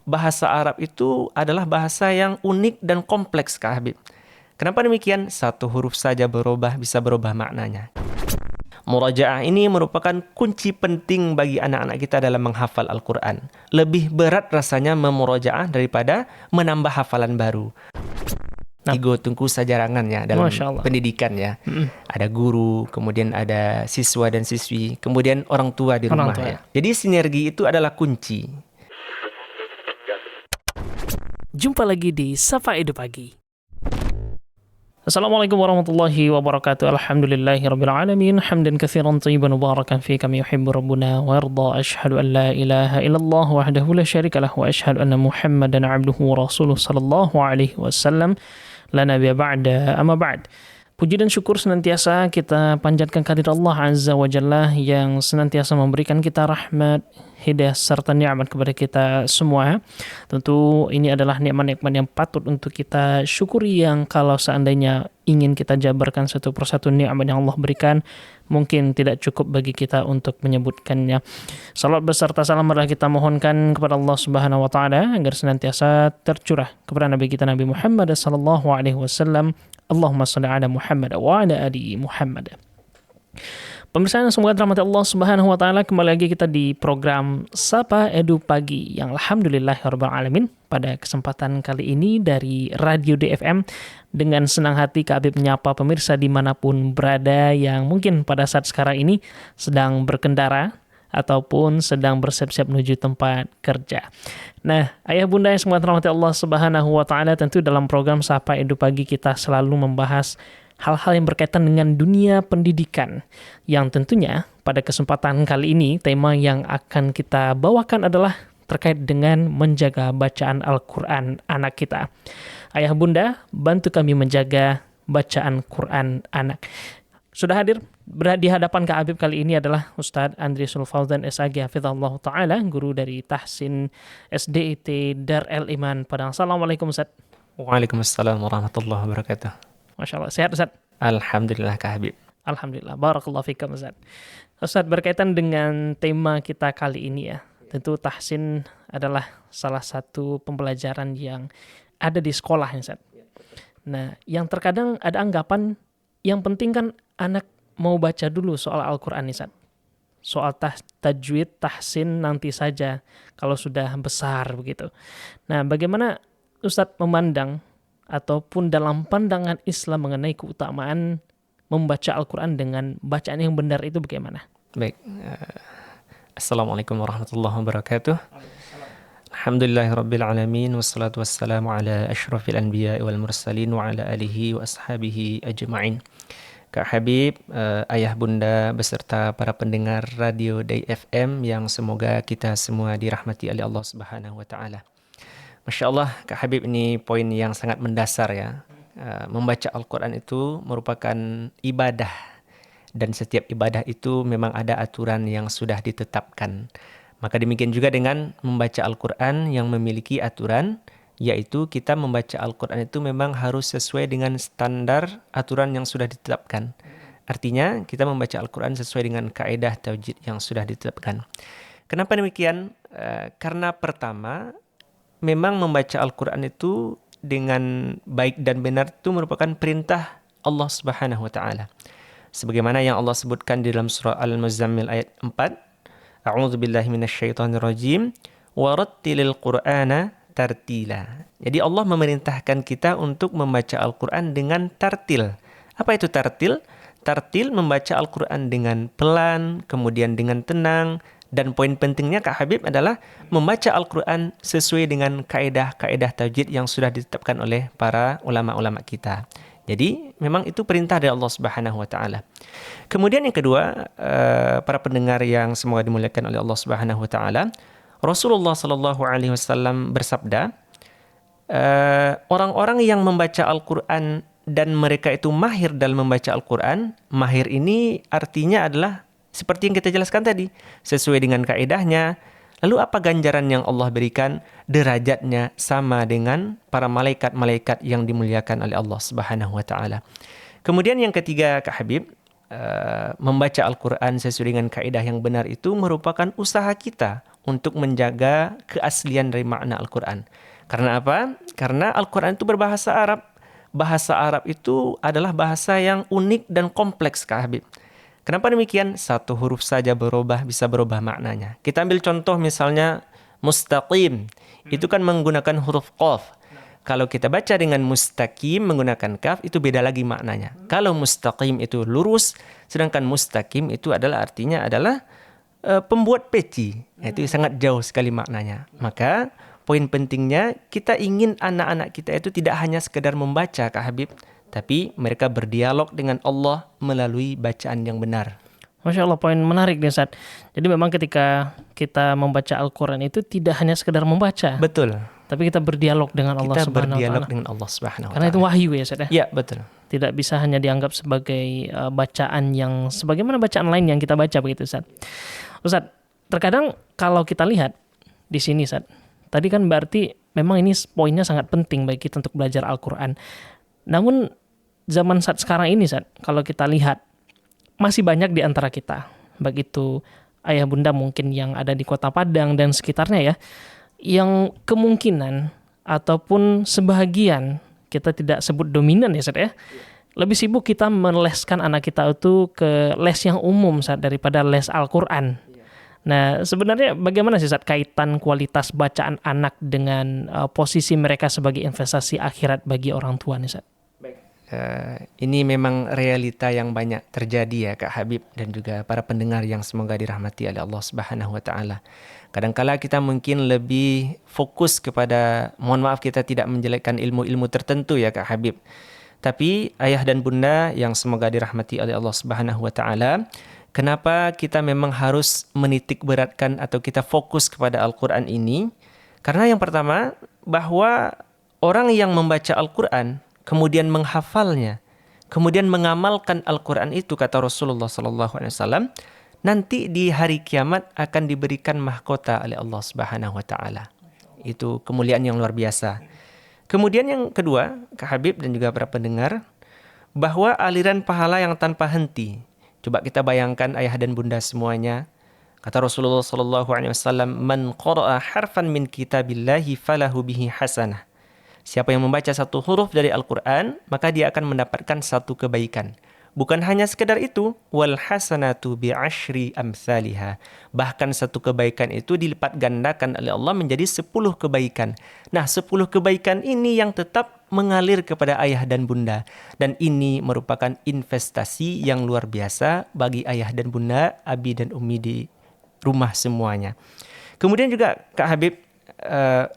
bahasa Arab itu adalah bahasa yang unik dan kompleks, Kak Habib. Kenapa demikian? Satu huruf saja bisa berubah maknanya. Murajaah ini merupakan kunci penting bagi anak-anak kita dalam menghafal Al-Quran. Lebih berat rasanya memurajaah daripada menambah hafalan baru. Igo tungku sajarangannya dalam pendidikan ya. Ada guru, kemudian ada siswa dan siswi, kemudian orang tua di rumah ya. Jadi sinergi itu adalah kunci. Jumpa lagi di Sapa Edu Pagi. Assalamualaikum warahmatullahi wabarakatuh. Alhamdulillahirabbil alamin. Hamdan katsiran thayyiban mubarakan fi kama yuhibbu rabbuna wa yarda. Asyhadu an la ilaha illallah wahdahu la syarika lah wa asyhadu anna Muhammadan 'abduhu wa rasuluhu sallallahu alaihi wasallam. La nabiyya ba'da, amma ba'd. Puji dan syukur senantiasa kita panjatkan kehadirat Allah Azza wa Jalla yang senantiasa memberikan kita rahmat, hidayah serta nikmat kepada kita semua. Tentu ini adalah nikmat-nikmat yang patut untuk kita syukuri, yang kalau seandainya ingin kita jabarkan satu persatu nikmat yang Allah berikan, mungkin tidak cukup bagi kita untuk menyebutkannya. Salawat beserta salam adalah kita mohonkan kepada Allah Subhanahu wa taala agar senantiasa tercurah kepada Nabi kita Nabi Muhammad sallallahu alaihi wasallam. Allahumma shalli ala Muhammad wa ala ali Muhammad. Pemirsa yang semoga dirahmati Allah Subhanahu wa taala, kembali lagi kita di program Sapa Edu Pagi yang alhamdulillahirabbil alamin. Pada kesempatan kali ini dari Radio DFM, dengan senang hati Kak Habib menyapa pemirsa dimanapun berada yang mungkin pada saat sekarang ini sedang berkendara ataupun sedang bersiap-siap menuju tempat kerja. Nah, ayah bunda yang semoga dirahmati Allah Subhanahu wa taala, tentu dalam program Sapa Edu Pagi kita selalu membahas hal-hal yang berkaitan dengan dunia pendidikan, yang tentunya pada kesempatan kali ini tema yang akan kita bawakan adalah terkait dengan menjaga bacaan Al-Quran anak kita. Ayah bunda, bantu kami menjaga bacaan Quran anak. Sudah hadir di hadapan Kak Habib kali ini adalah Ustadz Andrisul Fauzan SAG Hafizahullah Ta'ala, guru dari Tahsin SDIT Dar El Iman Padang. Assalamualaikum Ustadz. Waalaikumsalam warahmatullahi wabarakatuh. Masya Allah, sehat Ustadz? Alhamdulillah Kak Habib. Alhamdulillah, barakallahu fikum Ustadz. Ustadz, berkaitan dengan tema kita kali ini ya, tentu tahsin adalah salah satu pembelajaran yang ada di sekolah ya Ustadz. Nah, yang terkadang ada anggapan yang penting kan anak mau baca dulu soal Al-Quran nih Ustadz. Soal tajwid, tahsin nanti saja kalau sudah besar begitu. Nah, bagaimana Ustadz memandang ataupun dalam pandangan Islam mengenai keutamaan membaca Al-Quran dengan bacaan yang benar itu bagaimana? Baik. Assalamualaikum warahmatullahi wabarakatuh. Alhamdulillahirabbil alamin, wassalatu wassalamu ala asyrafil anbiya'i wal mursalin wa ala alihi wa ashabihi ajma'in. Kak Habib, ayah bunda beserta para pendengar Radio Day FM yang semoga kita semua dirahmati oleh Allah Subhanahu wa taala. Masya Allah, Kak Habib, ini poin yang sangat mendasar ya. Membaca Al-Quran itu merupakan ibadah, dan setiap ibadah itu memang ada aturan yang sudah ditetapkan. Maka demikian juga dengan membaca Al-Quran yang memiliki aturan, yaitu kita membaca Al-Quran itu memang harus sesuai dengan standar aturan yang sudah ditetapkan. Artinya kita membaca Al-Quran sesuai dengan kaidah tajwid yang sudah ditetapkan. Kenapa demikian? Karena pertama, memang membaca Al-Quran itu dengan baik dan benar itu merupakan perintah Allah Subhanahu wa taala. Sebagaimana yang Allah sebutkan di dalam surah Al-Muzammil ayat 4, A'udzu billahi minasyaitonir rajim, warattilil Qur'ana tartila. Jadi Allah memerintahkan kita untuk membaca Al-Quran dengan tartil. Apa itu tartil? Tartil membaca Al-Quran dengan pelan, kemudian dengan tenang, dan poin pentingnya Kak Habib adalah membaca Al-Quran sesuai dengan kaedah-kaedah tajwid yang sudah ditetapkan oleh para ulama-ulama kita. Jadi memang itu perintah dari Allah Subhanahu wa taala. Kemudian yang kedua, para pendengar yang semoga dimuliakan oleh Allah Subhanahu wa taala, Rasulullah sallallahu alaihi wasallam bersabda, orang-orang yang membaca Al-Quran dan mereka itu mahir dalam membaca Al-Quran, mahir ini artinya adalah seperti yang kita jelaskan tadi, sesuai dengan kaedahnya. Lalu apa ganjaran yang Allah berikan? Derajatnya sama dengan para malaikat-malaikat yang dimuliakan oleh Allah Subhanahu wa taala. Kemudian yang ketiga Kak Habib, membaca Al-Quran sesuai dengan kaidah yang benar itu merupakan usaha kita untuk menjaga keaslian dari makna Al-Quran. Karena apa? Karena Al-Quran itu berbahasa Arab. Bahasa Arab itu adalah bahasa yang unik dan kompleks, Kak Habib. Kenapa demikian? Satu huruf saja bisa berubah maknanya. Kita ambil contoh misalnya mustaqim. Itu kan menggunakan huruf qaf. Kalau kita baca dengan mustaqim menggunakan kaf, itu beda lagi maknanya. Kalau mustaqim itu lurus, sedangkan mustaqim itu artinya adalah pembuat peci. Itu sangat jauh sekali maknanya. Maka poin pentingnya kita ingin anak-anak kita itu tidak hanya sekedar membaca, Kak Habib, tapi mereka berdialog dengan Allah melalui bacaan yang benar. Masya Allah, poin menarik nih Ustaz. Jadi memang ketika kita membaca Al-Quran itu tidak hanya sekedar membaca. Betul. Tapi kita berdialog dengan Allah Kita Subhanahu wa berdialog Ta'ala. dengan Allah Subhanahu wa Ta'ala. Karena itu wahyu ya Ustaz ya. Iya, betul. Tidak bisa hanya dianggap sebagai bacaan yang sebagaimana bacaan lain yang kita baca begitu Ustaz. Ustaz, terkadang kalau kita lihat di sini Ustaz, tadi kan berarti memang ini poinnya sangat penting bagi kita untuk belajar Al-Quran. Namun zaman saat sekarang ini Ustaz, kalau kita lihat masih banyak di antara kita, baik itu ayah bunda mungkin yang ada di Kota Padang dan sekitarnya ya, yang kemungkinan ataupun sebahagian, kita tidak sebut dominan ya Ustaz ya, lebih sibuk kita meleskan anak kita itu ke les yang umum Ustaz daripada les Al-Quran. Nah, sebenarnya bagaimana sih Ustaz kaitan kualitas bacaan anak dengan posisi mereka sebagai investasi akhirat bagi orang tua nih Ustaz? Ini memang realita yang banyak terjadi ya Kak Habib dan juga para pendengar yang semoga dirahmati oleh Allah Subhanahu wa Ta'ala. Kadangkala kita mungkin lebih fokus kepada, mohon maaf kita tidak menjelekkan ilmu-ilmu tertentu ya Kak Habib. Tapi ayah dan bunda yang semoga dirahmati oleh Allah Subhanahu wa Ta'ala, kenapa kita memang harus menitik beratkan atau kita fokus kepada Al-Quran ini? Karena yang pertama, bahwa orang yang membaca Al-Quran kemudian menghafalnya, kemudian mengamalkan Al-Quran itu, kata Rasulullah SAW, nanti di hari kiamat akan diberikan mahkota oleh Allah Subhanahu wa Ta'ala. Itu kemuliaan yang luar biasa. Kemudian yang kedua, Kak Habib dan juga para pendengar, bahwa aliran pahala yang tanpa henti. Coba kita bayangkan ayah dan bunda semuanya. Kata Rasulullah SAW, "Man qara'a harfan min kitabillahi falahu bihi hasanah." Siapa yang membaca satu huruf dari Al-Quran, maka dia akan mendapatkan satu kebaikan. Bukan hanya sekedar itu, wal hasanatu bi'ashri amsalihha. Bahkan satu kebaikan itu dilipat gandakan oleh Allah menjadi 10 kebaikan. Nah, 10 kebaikan ini yang tetap mengalir kepada ayah dan bunda. Dan ini merupakan investasi yang luar biasa bagi ayah dan bunda, abi dan umi di rumah semuanya. Kemudian juga Kak Habib,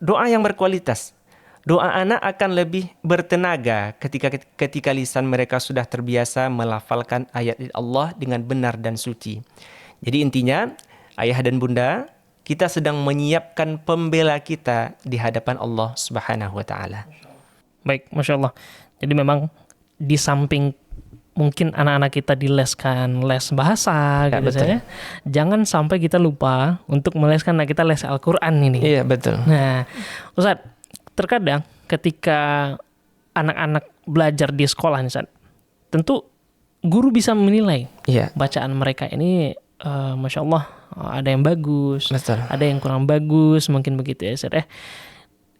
doa yang berkualitas. Doa anak akan lebih bertenaga ketika lisan mereka sudah terbiasa melafalkan ayat Allah dengan benar dan suci. Jadi intinya, ayah dan bunda, kita sedang menyiapkan pembela kita di hadapan Allah Subhanahu wa Ta'ala. Baik, Masya Allah. Jadi memang di samping mungkin anak-anak kita dileskan les bahasa Ya, gitu betul. saja, jangan sampai kita lupa untuk meleskan anak kita les Al-Quran ini. Iya, betul. Nah, Ustadz, terkadang ketika anak-anak belajar di sekolah nih, Ustaz, tentu guru bisa menilai Iya, bacaan mereka ini, Masya Allah, ada yang bagus, betul. ada yang kurang bagus, mungkin begitu ya Ustaz.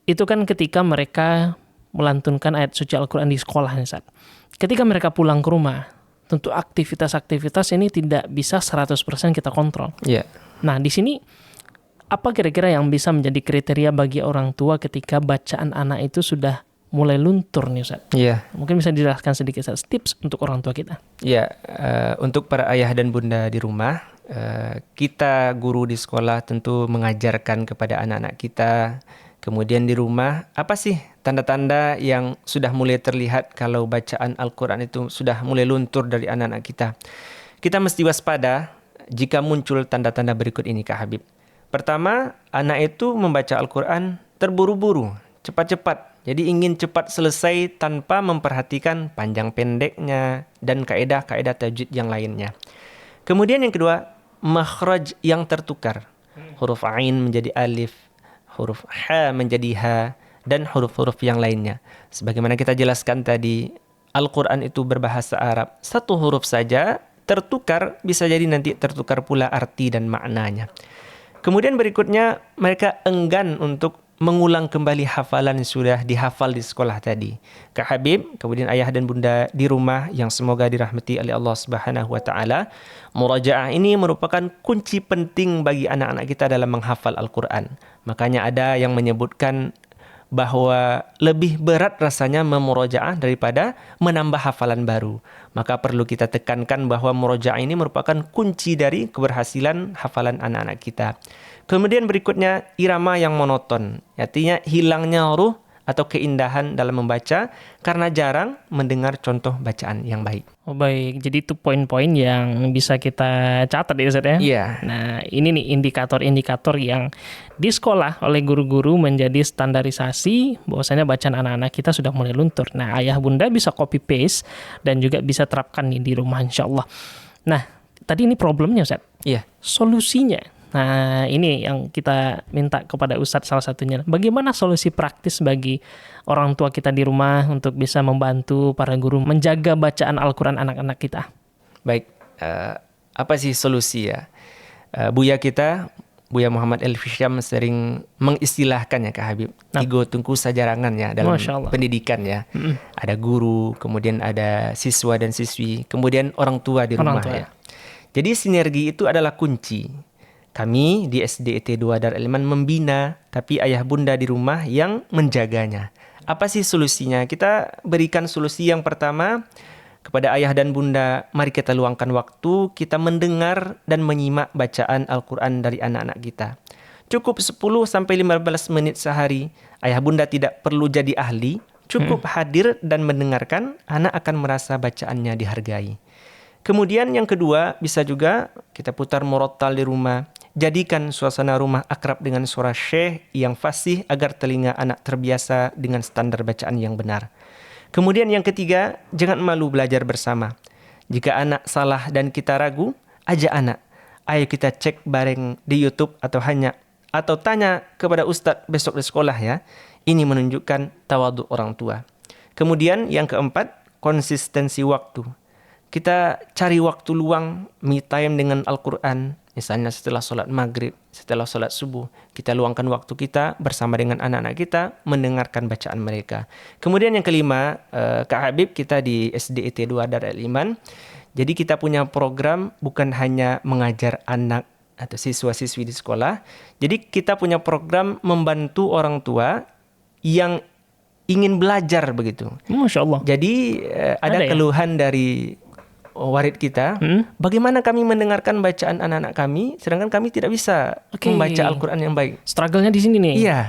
Itu kan ketika mereka melantunkan ayat suci Al-Quran di sekolah nih, Ustaz. Ketika mereka pulang ke rumah, tentu aktivitas-aktivitas ini tidak bisa 100% kita kontrol. Iya. Nah, di sini apa kira-kira yang bisa menjadi kriteria bagi orang tua ketika bacaan anak itu sudah mulai luntur nih Ustaz? Iya. Mungkin bisa dijelaskan sedikit Ustaz, tips untuk orang tua kita. Ya, untuk para ayah dan bunda di rumah, kita guru di sekolah tentu mengajarkan kepada anak-anak kita. Kemudian di rumah, apa sih tanda-tanda yang sudah mulai terlihat kalau bacaan Al-Quran itu sudah mulai luntur dari anak-anak kita? Kita mesti waspada jika muncul tanda-tanda berikut ini, Kak Habib. Pertama, anak itu membaca Al-Quran terburu-buru, cepat-cepat. Jadi ingin cepat selesai tanpa memperhatikan panjang pendeknya dan kaedah-kaedah tajwid yang lainnya. Kemudian yang kedua, makhraj yang tertukar. Huruf ain menjadi alif, huruf ha menjadi ha, dan huruf-huruf yang lainnya. Sebagaimana kita jelaskan tadi, Al-Quran itu berbahasa Arab. Satu huruf saja tertukar, bisa jadi nanti tertukar pula arti dan maknanya. Kemudian berikutnya mereka enggan untuk mengulang kembali hafalan yang sudah dihafal di sekolah tadi. Kak Habib, kemudian ayah dan bunda di rumah yang semoga dirahmati oleh Allah Subhanahu wa taala, murajaah ini merupakan kunci penting bagi anak-anak kita dalam menghafal Al-Qur'an. Makanya ada yang menyebutkan bahwa lebih berat rasanya memurajaah daripada menambah hafalan baru. Maka perlu kita tekankan bahwa murajaah ini merupakan kunci dari keberhasilan hafalan anak-anak kita. Kemudian berikutnya irama yang monoton, artinya hilangnya ruh atau keindahan dalam membaca karena jarang mendengar contoh bacaan yang baik. Oh baik, jadi itu poin-poin yang bisa kita catat ya Ustaz ya? Iya. Nah ini nih indikator-indikator yang di sekolah oleh guru-guru menjadi standarisasi bahwasanya bacaan anak-anak kita sudah mulai luntur. Nah ayah bunda bisa copy paste dan juga bisa terapkan nih di rumah insya Allah. Nah tadi ini problemnya Ustaz. Iya. Solusinya. Nah ini yang kita minta kepada Ustadz salah satunya. Bagaimana solusi praktis bagi orang tua kita di rumah untuk bisa membantu para guru menjaga bacaan Al-Quran anak-anak kita? Baik, apa sih solusi ya? Buya kita, Buya Muhammad Elfi Syam sering mengistilahkan ya Kak Habib, tiga tungku sajarangan ya dalam pendidikan ya. Ada guru, kemudian ada siswa dan siswi, kemudian orang tua di rumah ya. Jadi sinergi itu adalah kunci. Kami di SDET 2 Darul Iman membina, tapi ayah bunda di rumah yang menjaganya. Apa sih solusinya? Kita berikan solusi yang pertama kepada ayah dan bunda, mari kita luangkan waktu, kita mendengar dan menyimak bacaan Al-Quran dari anak-anak kita. Cukup 10-15 menit sehari, ayah bunda tidak perlu jadi ahli, cukup hadir dan mendengarkan, anak akan merasa bacaannya dihargai. Kemudian yang kedua, bisa juga kita putar murattal di rumah. Jadikan suasana rumah akrab dengan suara syekh yang fasih agar telinga anak terbiasa dengan standar bacaan yang benar. Kemudian yang ketiga, jangan malu belajar bersama. Jika anak salah dan kita ragu, ajak anak. Ayo kita cek bareng di YouTube atau tanya kepada ustadz besok di sekolah ya. Ini menunjukkan tawadhu orang tua. Kemudian yang keempat, konsistensi waktu. Kita cari waktu luang, me time dengan Al-Quran. Misalnya setelah sholat maghrib, setelah sholat subuh, kita luangkan waktu kita bersama dengan anak-anak kita, mendengarkan bacaan mereka. Kemudian yang kelima, Kak Habib, kita di SDET 2 Darul Iman. Jadi kita punya program bukan hanya mengajar anak atau siswa-siswi di sekolah. Jadi kita punya program membantu orang tua yang ingin belajar begitu. Masya Allah. Jadi ada keluhan dari warid kita, bagaimana kami mendengarkan bacaan anak-anak kami, sedangkan kami tidak bisa membaca Al-Quran yang baik. Struggle-nya di sini nih. Iya.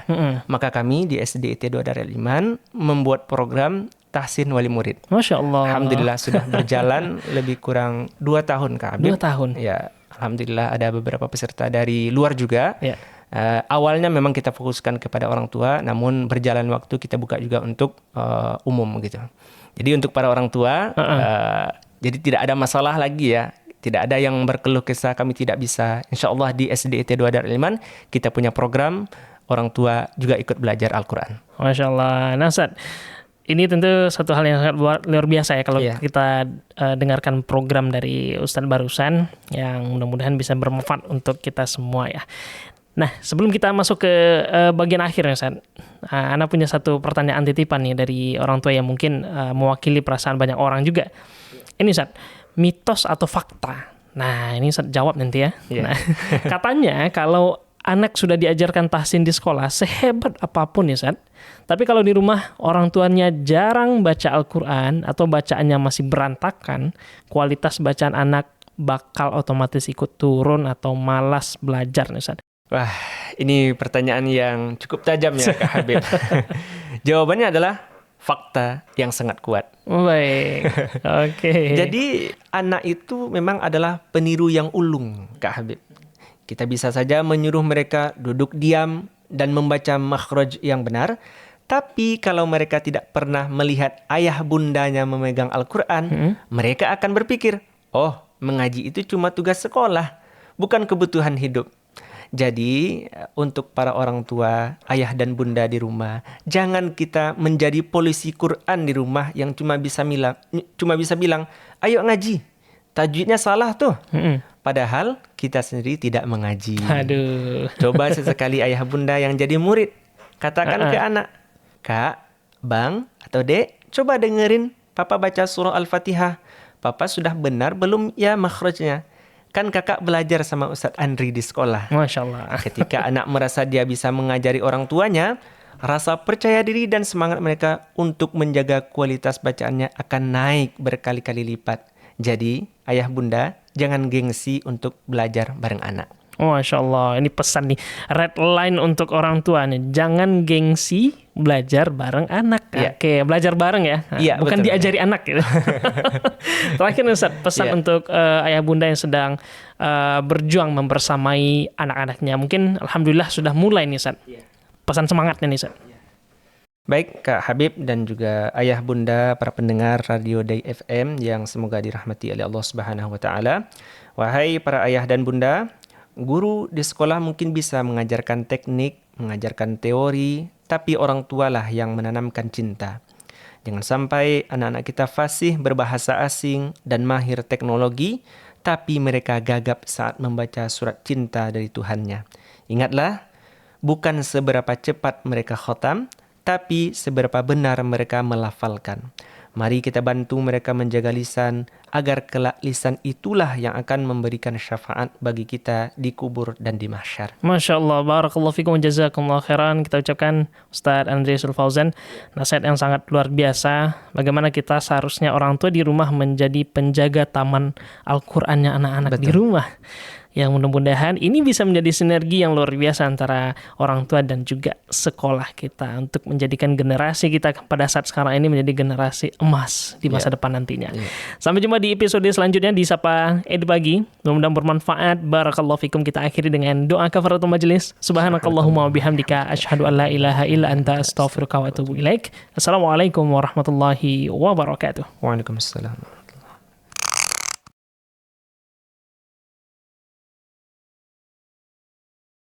Maka kami di SDET 2 Darul Iman membuat program tahsin wali murid. Masya Allah. Alhamdulillah sudah berjalan lebih kurang 2 tahun Kak Habib. 2 tahun. Ya, Alhamdulillah ada beberapa peserta dari luar juga. Ya. Awalnya memang kita fokuskan kepada orang tua, namun berjalan waktu kita buka juga untuk umum gitu. Jadi untuk para orang tua, jadi tidak ada masalah lagi ya. Tidak ada yang berkeluh kesah kami tidak bisa. Insya Allah di SDET 2 Darul Iman kita punya program orang tua juga ikut belajar Al-Quran. Masya Allah. Nah Ustaz, ini tentu satu hal yang sangat luar biasa ya kalau kita dengarkan program dari Ustaz barusan yang mudah-mudahan bisa bermanfaat untuk kita semua ya. Nah sebelum kita masuk ke bagian akhir ya Ustaz, Ana punya satu pertanyaan titipan nih dari orang tua yang mungkin mewakili perasaan banyak orang juga. Ini Ustaz, mitos atau fakta? Nah ini Ustaz jawab nanti ya. Nah, katanya kalau anak sudah diajarkan tahsin di sekolah sehebat apapun ya Ustaz, tapi kalau di rumah orang tuanya jarang baca Al-Quran atau bacaannya masih berantakan, kualitas bacaan anak bakal otomatis ikut turun atau malas belajar nih Ustaz. Wah, ini pertanyaan yang cukup tajam ya Kak Habib. Jawabannya adalah fakta yang sangat kuat. Baik, oke. Jadi anak itu memang adalah peniru yang ulung, Kak Habib. Kita bisa saja menyuruh mereka duduk diam dan membaca makhraj yang benar. Tapi kalau mereka tidak pernah melihat ayah bundanya memegang Al-Quran, mereka akan berpikir, oh mengaji itu cuma tugas sekolah, bukan kebutuhan hidup. Jadi untuk para orang tua, ayah dan bunda di rumah, jangan kita menjadi polisi Quran di rumah yang cuma bisa bilang, ayo ngaji, tajwidnya salah tuh. padahal kita sendiri tidak mengaji. Aduh. Coba sesekali ayah bunda yang jadi murid, katakan ke anak, Kak, Bang, atau Dek, coba dengerin Papa baca surah Al-Fatihah. Papa sudah benar belum ya makhrajnya? Kan kakak belajar sama Ustadz Andri di sekolah. Masya Allah. Ketika anak merasa dia bisa mengajari orang tuanya, rasa percaya diri dan semangat mereka untuk menjaga kualitas bacaannya akan naik berkali-kali lipat. Jadi, ayah bunda, jangan gengsi untuk belajar bareng anak. Masya Allah, ini pesan nih, red line untuk orang tua nih. Jangan gengsi belajar bareng anak. Iya. Oke, belajar bareng ya. Iya, Bukan betul. diajari anak gitu. Terakhir nih Ustaz, pesan Iya. untuk ayah bunda yang sedang berjuang membersamai anak-anaknya. Mungkin alhamdulillah sudah mulai nih Ustaz. Pesan semangatnya nih Ustaz. Baik Kak Habib dan juga ayah bunda para pendengar Radio Day FM yang semoga dirahmati oleh Allah Subhanahu wa taala. Wahai para ayah dan bunda, guru di sekolah mungkin bisa mengajarkan teknik, mengajarkan teori, tapi orang tualah yang menanamkan cinta. Jangan sampai anak-anak kita fasih berbahasa asing dan mahir teknologi, tapi mereka gagap saat membaca surat cinta dari Tuhannya. Ingatlah, bukan seberapa cepat mereka khatam, tapi seberapa benar mereka melafalkan. Mari kita bantu mereka menjaga lisan, agar kelak lisan itulah yang akan memberikan syafaat bagi kita di kubur dan di mahsyar. Masya Allah, barakallahu fikum, jazakumullah khairan. Kita ucapkan Ustadz Andri Sulfauzan nasihat yang sangat luar biasa. Bagaimana kita seharusnya orang tua di rumah menjadi penjaga taman Al-Qur'annya anak-anak di rumah. Yang mudah-mudahan ini bisa menjadi sinergi yang luar biasa antara orang tua dan juga sekolah kita untuk menjadikan generasi kita pada saat sekarang ini menjadi generasi emas di masa depan nantinya. Sampai jumpa di episode selanjutnya di Sapa Ed Pagi. Mudah-mudahan bermanfaat. Barakallahu fikum. Kita akhiri dengan doa kafaratul majelis. Subhanakallahumma wa bihamdika asyhadu an la ilaha illa anta astaghfiruka wa atubu ilaik. Assalamualaikum warahmatullahi wabarakatuh. Waalaikumsalam.